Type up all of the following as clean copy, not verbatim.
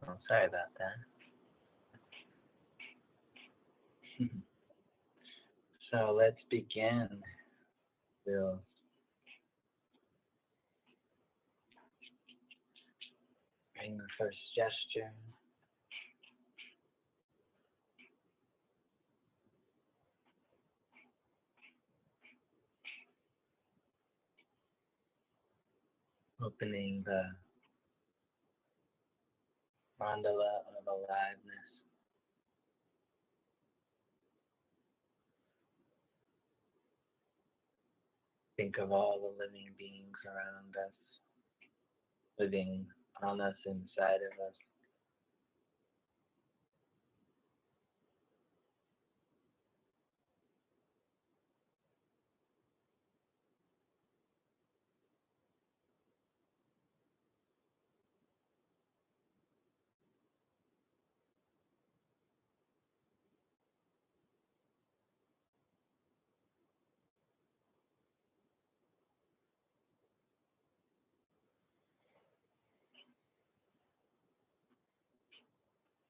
Oh, sorry about that. So let's begin. We'll bring the first gesture. Opening the mandala of aliveness. Think of all the living beings around us, living on us, inside of us.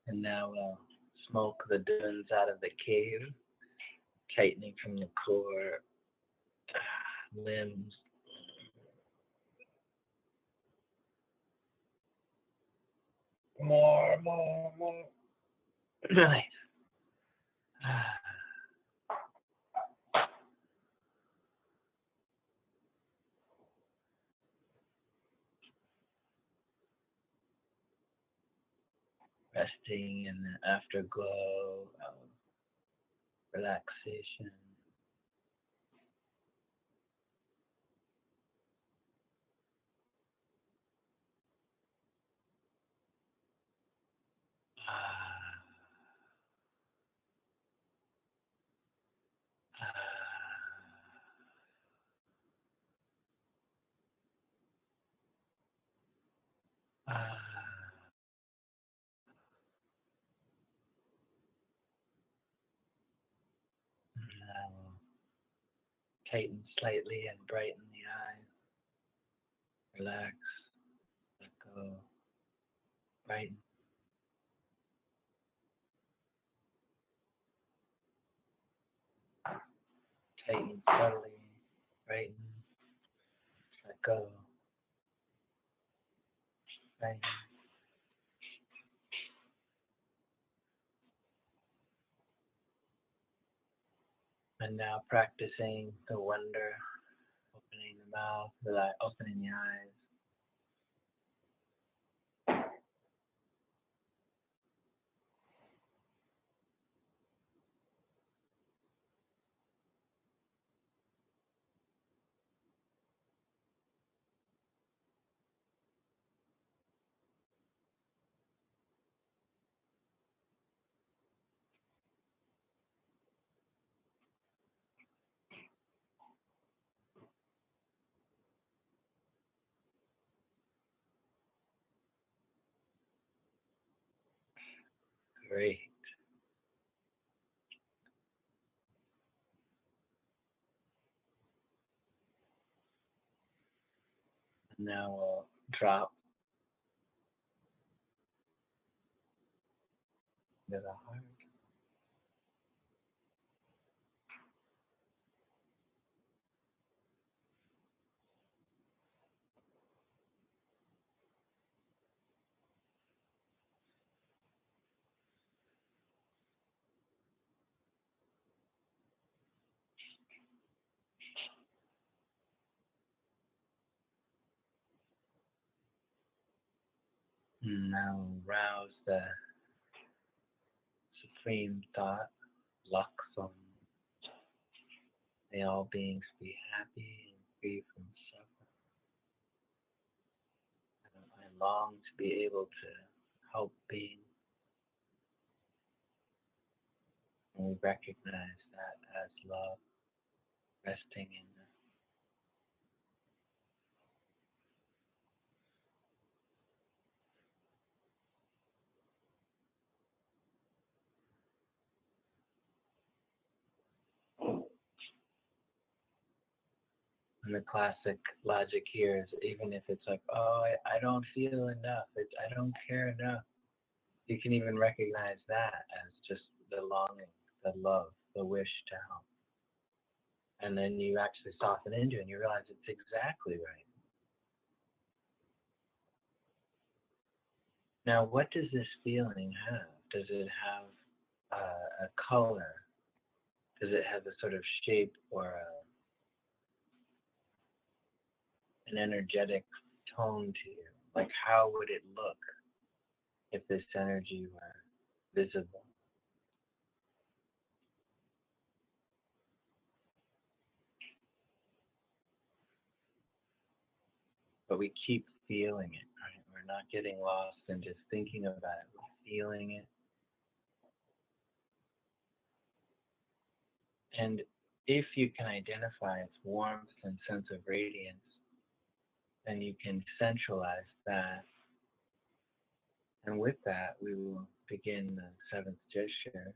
And now we'll smoke the dunes out of the cave, tightening from the core, limbs. More. Nice. Resting in the afterglow of relaxation. Ah, ah, ah. Now tighten slightly and brighten the eyes. Relax, let go, brighten. Tighten subtly, brighten, let go, brighten. And now practicing the wonder, opening the mouth, opening the eyes. Great. And now we'll drop to the heart. And now rouse the supreme thought, Luxem. May all beings be happy and free from suffering. I long to be able to help beings. And we recognize that as love, resting in the and the classic logic here is even if it's like, oh, I don't feel enough, I don't care enough. You can even recognize that as just the longing, the love, the wish to help. And then you actually soften into it and you realize it's exactly right. Now, what does this feeling have? Does it have a color? Does it have a sort of shape or an energetic tone to you? Like, how would it look if this energy were visible? But we keep feeling it, right? We're not getting lost in just thinking about it. We're feeling it. And if you can identify its warmth and sense of radiance, then you can centralize that. And with that, we will begin the seventh gesture,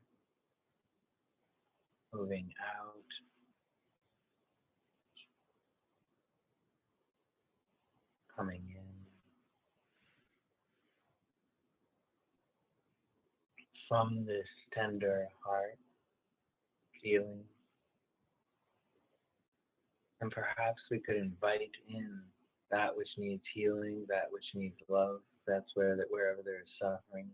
moving out, coming in, from this tender heart, feeling. And perhaps we could invite in that which needs healing, that which needs love. That's wherever there is suffering,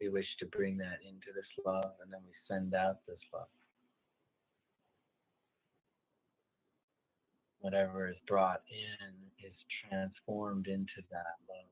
we wish to bring that into this love, and then we send out this love. Whatever is brought in is transformed into that love.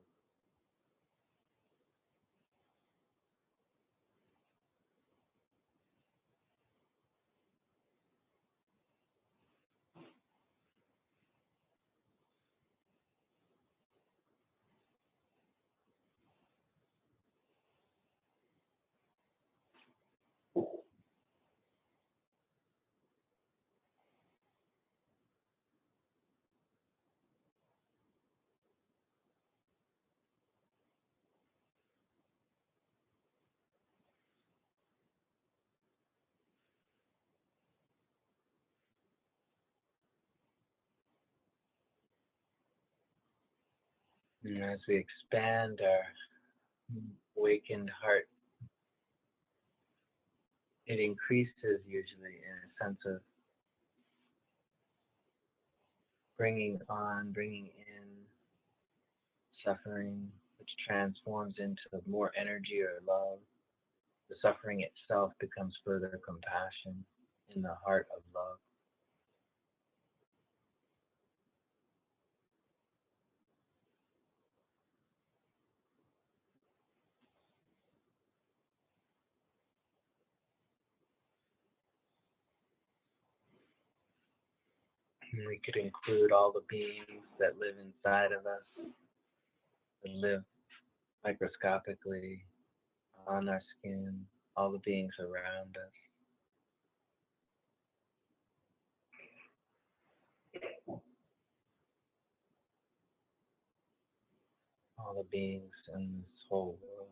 And as we expand our awakened heart, it increases usually in a sense of bringing in suffering, which transforms into more energy or love. The suffering itself becomes further compassion in the heart of love. And we could include all the beings that live inside of us, that live microscopically on our skin, all the beings around us, all the beings in this whole world.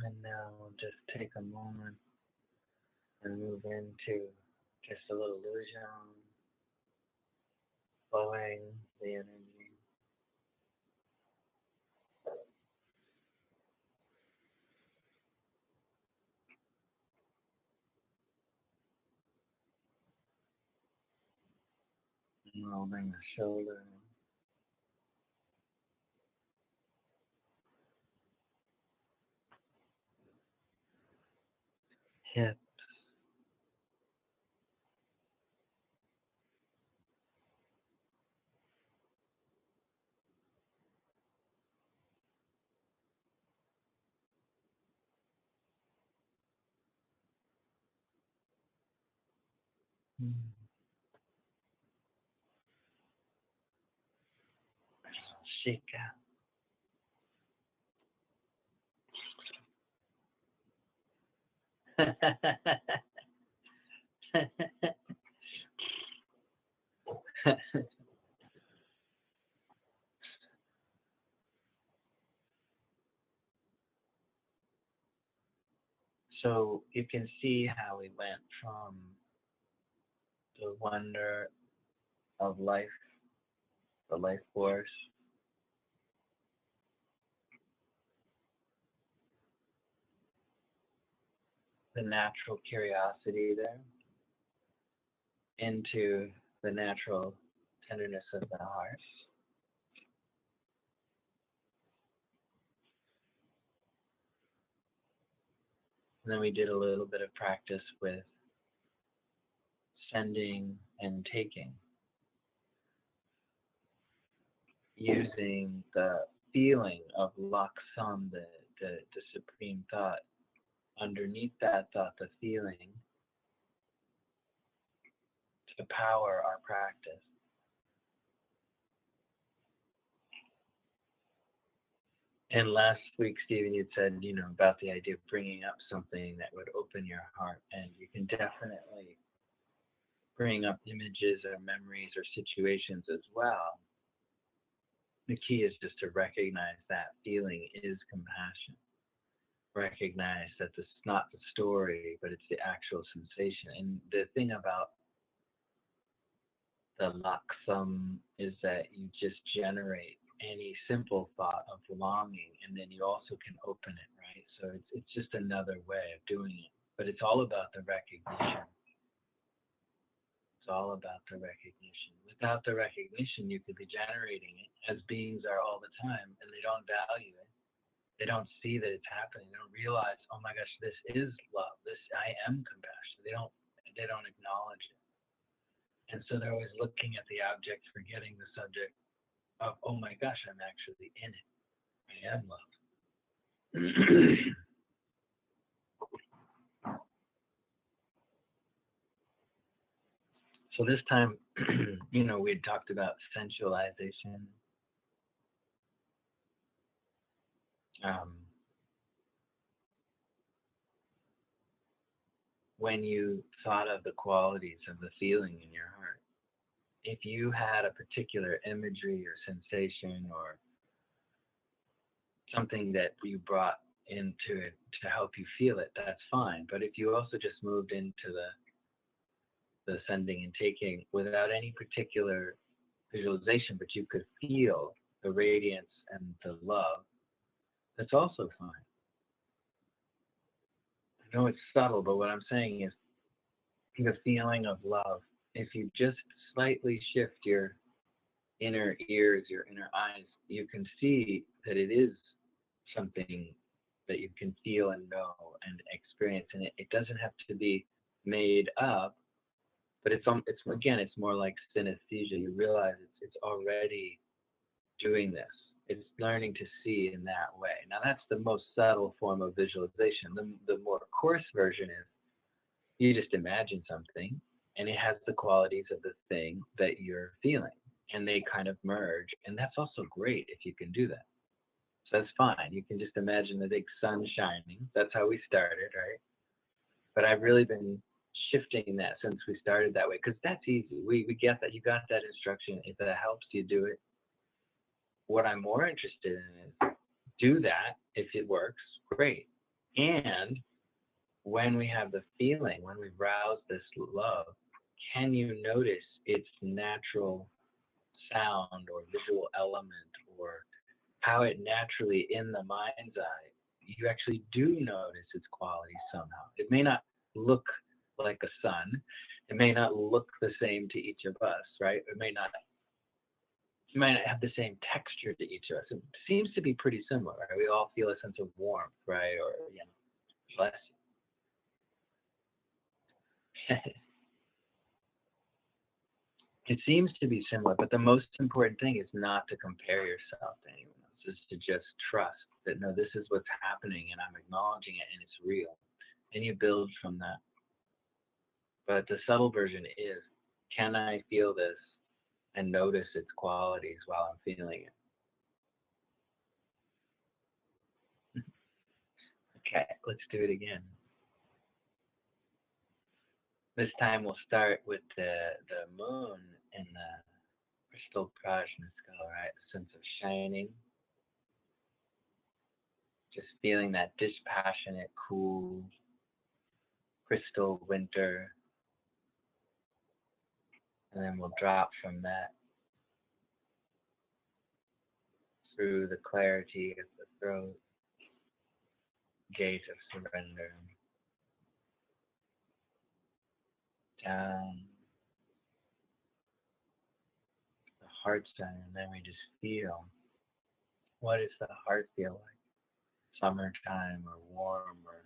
And now we'll just take a moment and move into just a little illusion, flowing the energy. Rolling the shoulder, hips, shake out. So you can see how we went from the wonder of life, the life force, the natural curiosity there, into the natural tenderness of the heart. And then we did a little bit of practice with sending and taking, using the feeling of Laksam, the supreme thought. Underneath that thought, the feeling, to power our practice. And last week, Stephen, you said, about the idea of bringing up something that would open your heart. And you can definitely bring up images or memories or situations as well. The key is just to recognize that feeling is compassion. Recognize that this is not the story, but it's the actual sensation. And the thing about the laksam is that you just generate any simple thought of longing, and then you also can open it, right? So it's just another way of doing it. But it's all about the recognition. It's all about the recognition. Without the recognition, you could be generating it as beings are all the time, and they don't value it. They don't see that it's happening. They don't realize, oh my gosh, this is love. This I am compassion. They don't acknowledge it. And so they're always looking at the object, forgetting the subject of, oh my gosh, I'm actually in it. I am love. So this time, we had talked about sensualization. When you thought of the qualities of the feeling in your heart, if you had a particular imagery or sensation or something that you brought into it to help you feel it, that's fine. But if you also just moved into the sending and taking without any particular visualization, but you could feel the radiance and the love, that's also fine. I know it's subtle, but what I'm saying is the feeling of love. If you just slightly shift your inner ears, your inner eyes, you can see that it is something that you can feel and know and experience, and it doesn't have to be made up, but it's again, it's more like synesthesia. You realize it's already doing this. It's learning to see in that way. Now that's the most subtle form of visualization. The more coarse version is you just imagine something and it has the qualities of the thing that you're feeling, and they kind of merge, and that's also great if you can do that. So that's fine. You can just imagine the big sun shining. That's how we started, right? But I've really been shifting that since we started that way, because that's easy. We get that. You got that instruction. If that helps you do it. What I'm more interested in is do that. If it works, great. And when we have the feeling, when we rouse this love, can you notice its natural sound or visual element, or how it naturally in the mind's eye, you actually do notice its quality somehow. It may not look like a sun. It may not look the same to each of us, right? It might not have the same texture to each of us. It seems to be pretty similar, right? We all feel a sense of warmth, right? Or, bless you. It seems to be similar, but the most important thing is not to compare yourself to anyone else, is to just trust that, no, this is what's happening and I'm acknowledging it and it's real. And you build from that. But the subtle version is, can I feel this and notice its qualities while I'm feeling it? Okay, let's do it again. This time we'll start with the moon and the crystal prajna skull, right? The sense of shining. Just feeling that dispassionate, cool, crystal winter. And then we'll drop from that through the clarity of the throat, gate of surrender, down the heart center, and then we just feel, what does the heart feel like? Summertime or warm or,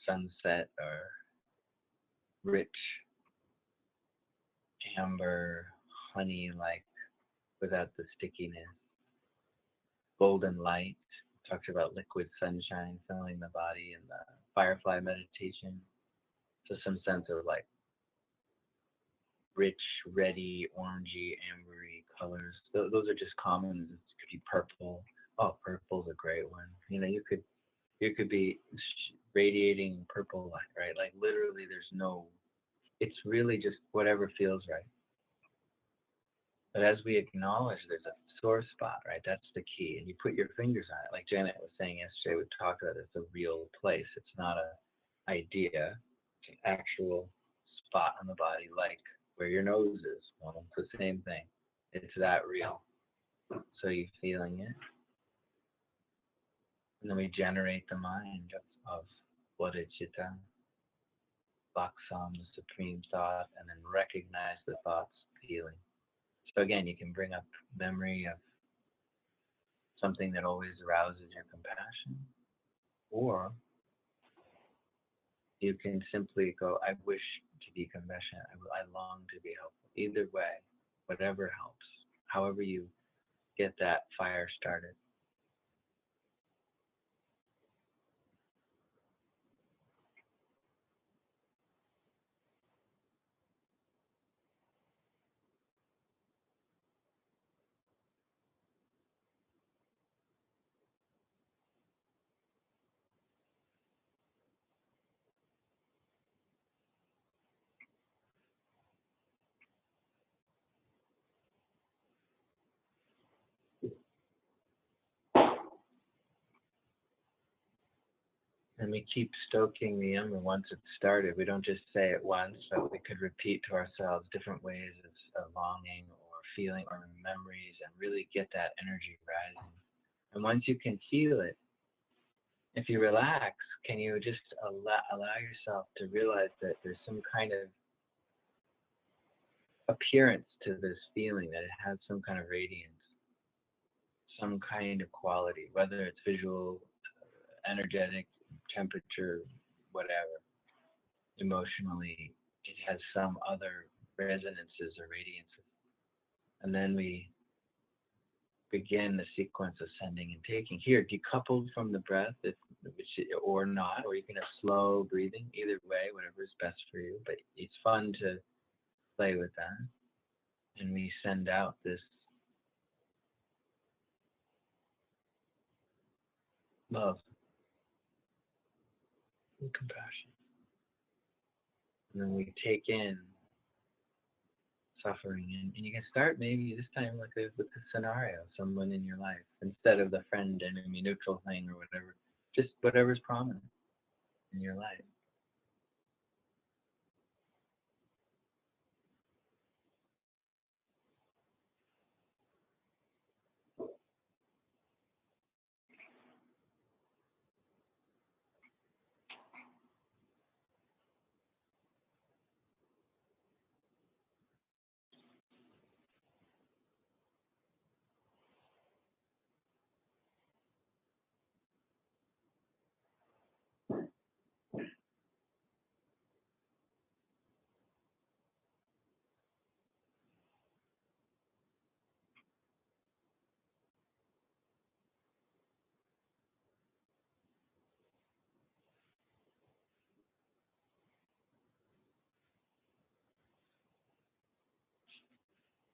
sunset or rich amber honey like without the stickiness. Golden light. Talks about liquid sunshine filling the body in the firefly meditation. So some sense of like rich, reddy, orangey, ambery colors. Those are just common. It could be purple. Oh, purple's a great one. You could be radiating purple light, right? Like literally, there's no. It's really just whatever feels right. But as we acknowledge there's a sore spot, right? That's the key. And you put your fingers on it. Like Janet was saying yesterday, we talked about it's a real place. It's not a idea. It's an actual spot on the body, like where your nose is. Well, it's the same thing. It's that real. So you're feeling it. And then we generate the mind of what is Chitta, Baksam, the supreme thought, and then recognize the thoughts feeling. So again, you can bring up memory of something that always arouses your compassion, or you can simply go, I wish to be compassionate, I long to be helpful. Either way, whatever helps, however you get that fire started. And we keep stoking the ember once it's started. We don't just say it once, but we could repeat to ourselves different ways of longing or feeling or memories and really get that energy rising. And once you can feel it, if you relax, can you just allow yourself to realize that there's some kind of appearance to this feeling, that it has some kind of radiance, some kind of quality, whether it's visual, energetic, temperature, whatever. Emotionally, it has some other resonances or radiances. And then we begin the sequence of sending and taking. Here, decoupled from the breath, or not, or you can have slow breathing. Either way, whatever is best for you. But it's fun to play with that. And we send out this love and compassion. And then we take in suffering. And you can start maybe this time with the scenario, someone in your life, instead of the friend enemy neutral thing or whatever. just whatever's prominent in your life.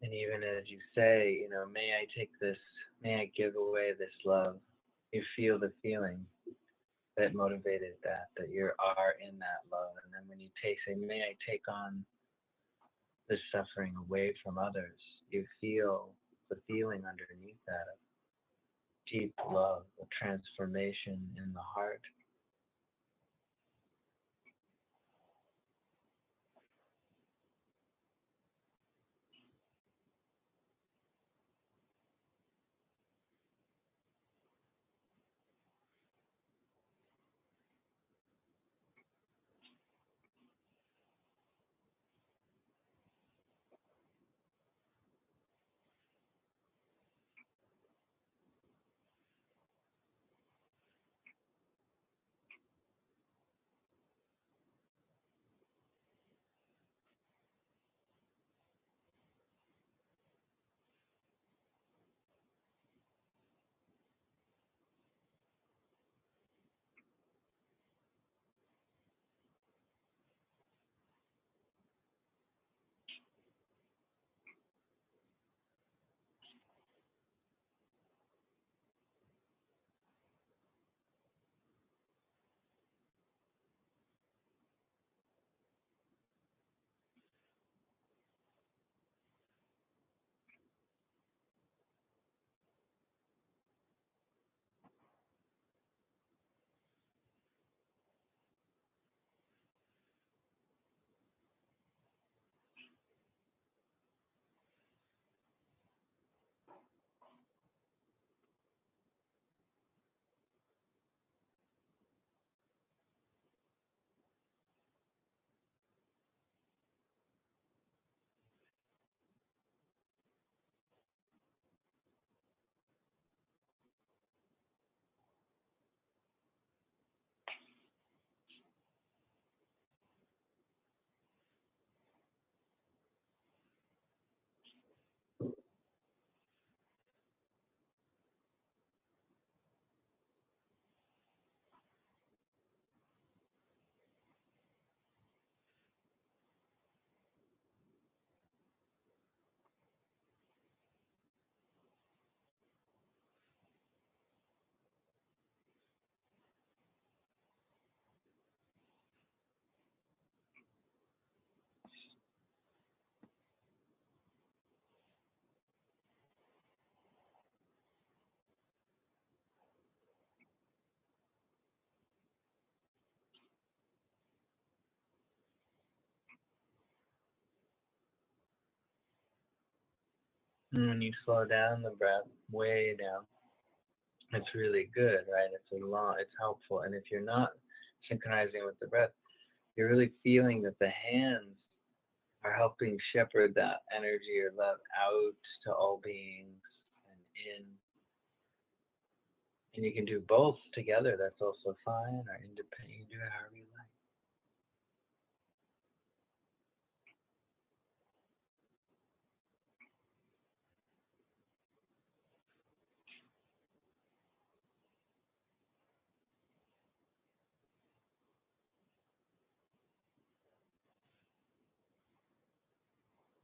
And even as you say, may I take this, may I give away this love, you feel the feeling that motivated that you are in that love. And then when you say, may I take on this suffering away from others, you feel the feeling underneath that of deep love, a transformation in the heart. And when you slow down the breath way down, it's really good, right? It's helpful. And if you're not synchronizing with the breath, you're really feeling that the hands are helping shepherd that energy or love out to all beings and in. And you can do both together. That's also fine, or independent. You can do it however you like.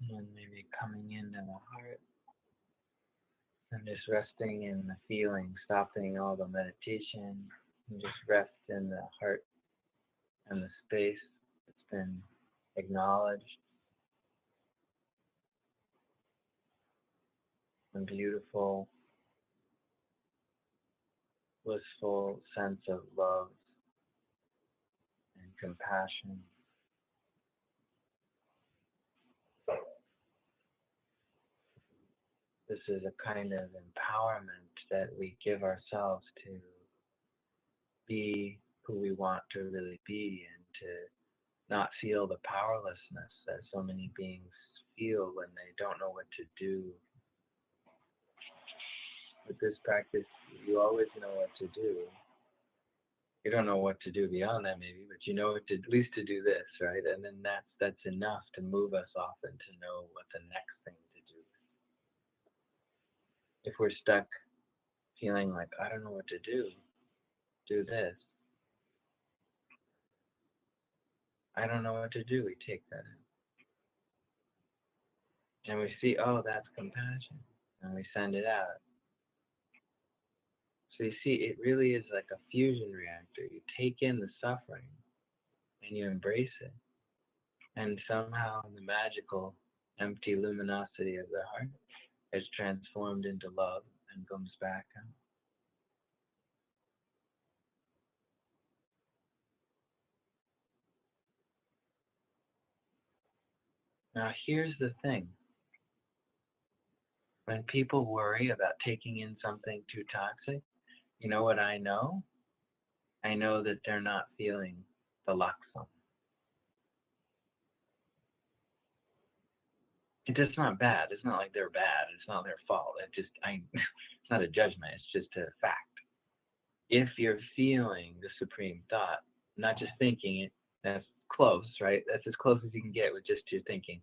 And then maybe coming into the heart and just resting in the feeling, stopping all the meditation, and just rest in the heart and the space that's been acknowledged and beautiful. blissful sense of love and compassion. This is a kind of empowerment that we give ourselves to be who we want to really be and to not feel the powerlessness that so many beings feel when they don't know what to do. With this practice, you always know what to do. You don't know what to do beyond that maybe, but you know what to, at least to do this, right? And then that's enough to move us often to know what the next thing to do is. If we're stuck feeling like, I don't know what to do this. I don't know what to do, we take that in. And we see, oh, that's compassion. And we send it out. So you see, it really is like a fusion reactor. You take in the suffering and you embrace it. And somehow the magical, empty luminosity of the heart is transformed into love and comes back out. Now here's the thing. When people worry about taking in something too toxic, you know what I know? I know that they're not feeling the laksam. It's not bad. It's not like they're bad. It's not their fault. It's not a judgment. It's just a fact. If you're feeling the supreme thought, not just thinking it, that's close, right? That's as close as you can get with just your thinking.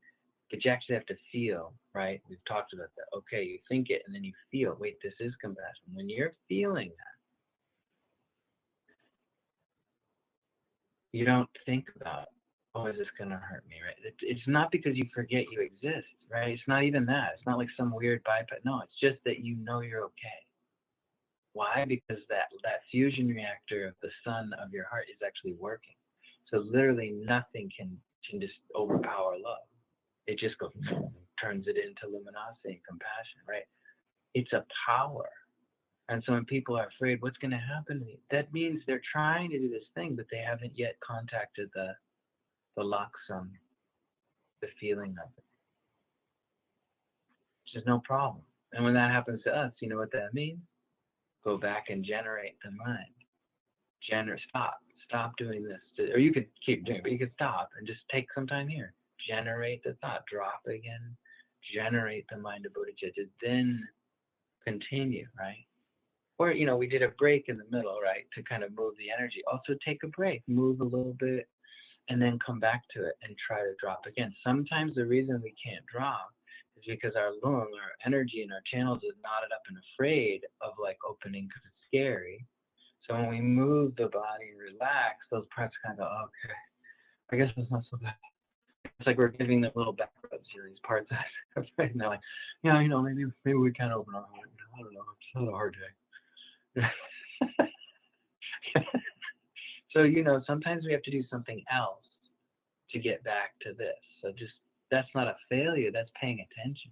But you actually have to feel, right? We've talked about that. Okay, you think it and then you feel, wait, this is compassion. When you're feeling that, you don't think about, oh, is this going to hurt me, right? It's not because you forget you exist, right? It's not even that. It's not like some weird bypass. No, it's just that you know you're okay. Why? Because that fusion reactor of the sun of your heart is actually working. So literally nothing can just overpower love. It just goes, turns it into luminosity and compassion, right? It's a power. And so when people are afraid, what's going to happen to me? That means they're trying to do this thing, but they haven't yet contacted the laksam, the feeling of it, which is no problem. And when that happens to us, you know what that means? Go back and generate the mind. Stop doing this. Or you could keep doing it, but you could stop and just take some time here. Generate the thought, drop again, generate the mind of bodhicitta, then continue, right? Or, we did a break in the middle, right, to kind of move the energy. Also take a break, move a little bit, and then come back to it and try to drop again. Sometimes the reason we can't drop is because our lung, our energy in our channels is knotted up and afraid of like opening because it's scary. So when we move the body and relax, those parts kind of go, okay, I guess it's not so bad. It's like we're giving them little back rubs, these parts that are afraid, and they're like, yeah, maybe we can't open our heart. I don't know, it's not a hard day. So, sometimes we have to do something else to get back to this. So that's not a failure, that's paying attention.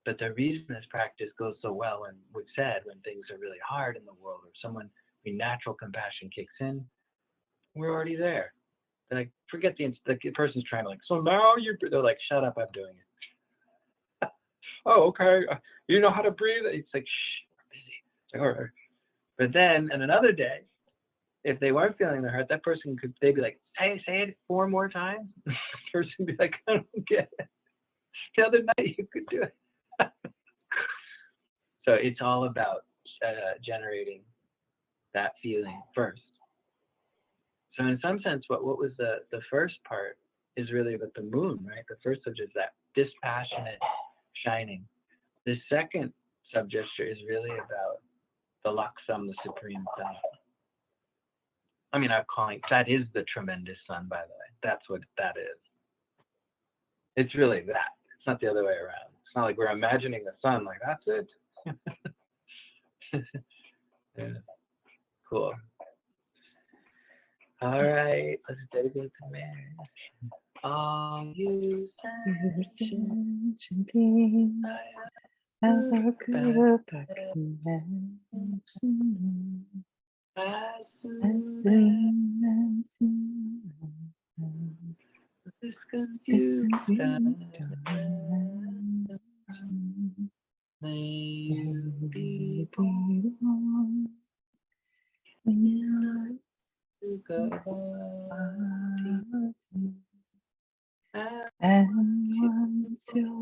But the reason this practice goes so well, and we've said when things are really hard in the world, or when natural compassion kicks in, we're already there. They're like, forget the person's trying to so now they're like, shut up, I'm doing it. Oh, okay. You know how to breathe? It's like, shh, we're busy. It's like, all right. But then, on another day, if they weren't feeling the hurt, that person they'd be like, hey, say it 4 more times. The person would be like, I don't get it. The other night you could do it. So it's all about generating that feeling first. So in some sense, what was the first part is really about the moon, right? The first subject is that dispassionate shining. The second sub-gesture is really about the laksam, the supreme thought. I'm calling that is the tremendous sun, by the way. That's what that is. It's really that. It's not the other way around. It's not like we're imagining the sun, like that's it. Yeah. Cool. All right, let's dedicate to Mary. All you sentient beings, our good back as as soon soon as this this confused confused time time may you may be be born in in your a body body. and And once your